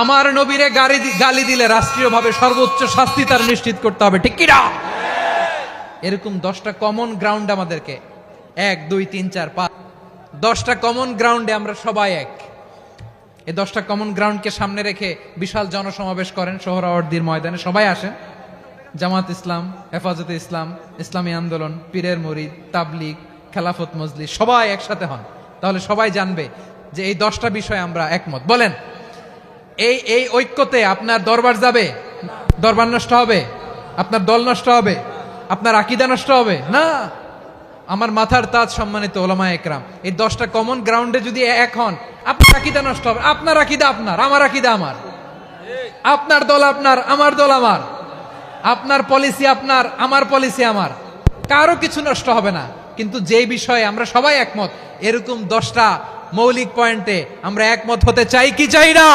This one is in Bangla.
আমার নবীরে গালি দিলে রাষ্ট্রীয়ভাবে সর্বোচ্চ শাস্তি তার নিশ্চিত করতে হবে, ঠিক কি না? এরকম 10টা কমন গ্রাউন্ড আমাদেরকে, 1 2 3 4 5, 10টা কমন গ্রাউন্ডে আমরা সবাই এক। এই 10টা কমন গ্রাউন্ডকে সামনে রেখে বিশাল জনসমাবেশ করেন সোহরাওয়ার্দীর ময়দানে, সবাই আসেন। জামাত ইসলাম, হেফাজতে ইসলাম, ইসলামী আন্দোলন, পীরের মুরিদ, তাবলিগ, খেলাফত মজলিস, সবাই একসাথে হন। তাহলে সবাই জানবে যে এই 10টা বিষয়ে আমরা একমত। বলেন, এই ঐক্যতে আপনার দরবার যাবে? দরবার নষ্ট হবে? আপনার দল নষ্ট হবে? আপনার আকীদা নষ্ট হবে না। আমার মাথার তাজ সম্মানিত ওলামায়ে একরাম, এই 10টা কমন গ্রাউন্ডে যদি এক হন, আপনার আকীদা নষ্ট হবে? আপনার আকীদা আপনার, আমার আকীদা আমার, আপনার দল আপনার, আমার দল আমার, আপনার পলিসি আপনার, আমার পলিসি আমার, কারো কিছু নষ্ট হবে না। কিন্তু যে বিষয়ে আমরা সবাই একমত, এরকম 10টা মৌলিক পয়েন্টে আমরা একমত হতে চাই কি চাই না?